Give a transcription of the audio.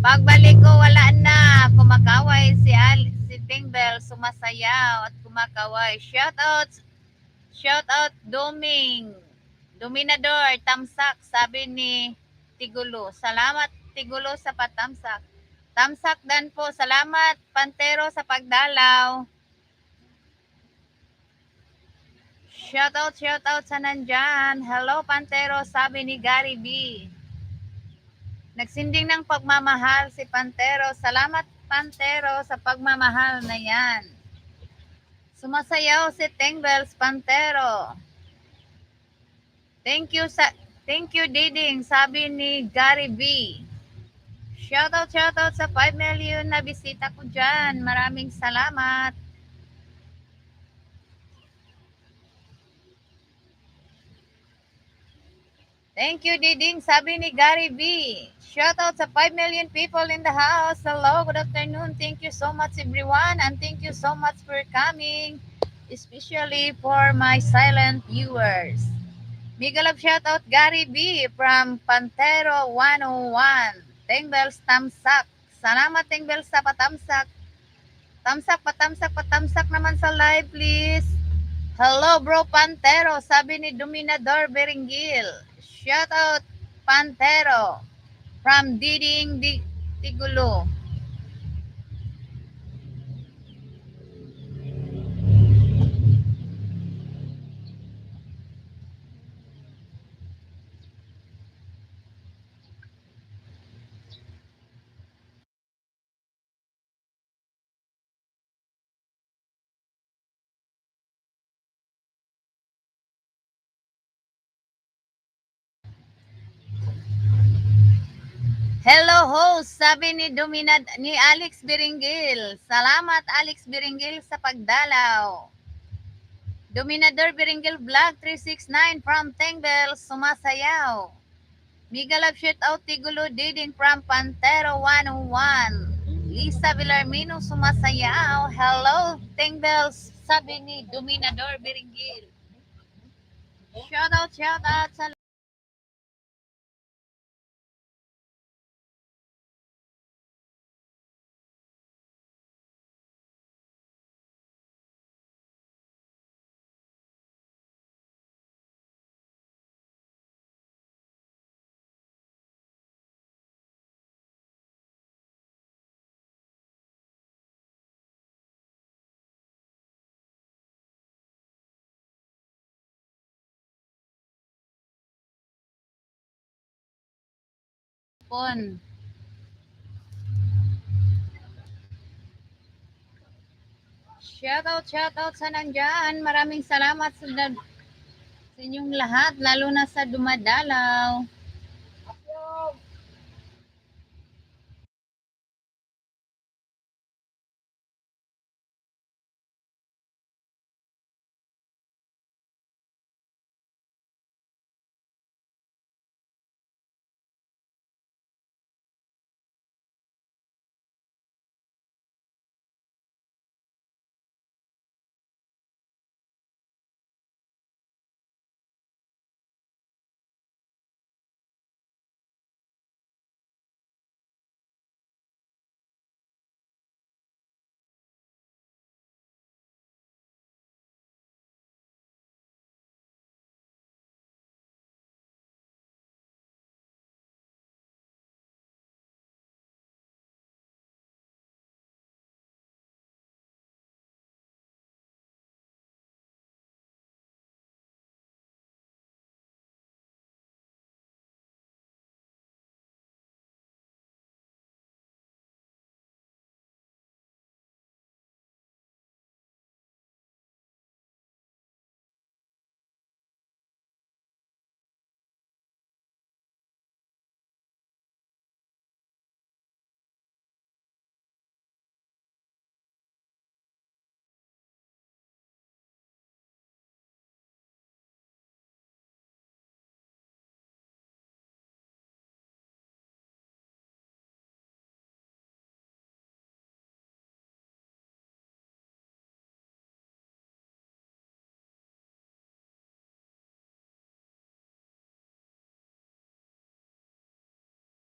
Pagbalik ko, wala na. Kumakaway si Tingbell, sumasayaw at kumakaway. Shout out, Dominador, tamsak, sabi ni Tigulo. Salamat, Tigulo, sa patamsak. Tamsak dan po. Salamat, Pantero, sa pagdalaw. Shout out sa nandyan. Hello, Pantero, sabi ni Gary B. Nagsinding ng pagmamahal si Pantero. Salamat, Pantero, sa pagmamahal na yan. Sumasayaw si Tingbells, Pantero. Thank you, Diding, sabi ni Gary B. Shout out sa 5 million na bisita ko dyan. Maraming salamat. Thank you, Diding, sabi ni Gary B. Shout out sa 5 million people in the house. Hello, good afternoon. Thank you so much, everyone, and thank you so much for coming, especially for my silent viewers. Mega love shout out Gary B from Pantero 101. Tingbells tamsak. Salamat, Tingbells, sa patamsak. Patamsak naman sa live, please. Hello, bro Pantero, sabi ni Dominador Beringil. Shout out, Pantero, from Diding Tigulo. Hello, host, sabi ni Alex Biringil. Salamat, Alex Biringil, sa pagdalaw. Dominador Biringil Vlog 369 from Tingbells, sumasayaw. Mega love shout out Tigulo Diding from Pantero 101. Lisa Villarmino, sumasayaw. Hello, Tingbells, sabi ni Dominador Biringil. Shout out sa phone. Shout out sa nandyan. Maraming salamat sa inyong lahat, lalo na sa dumadalaw.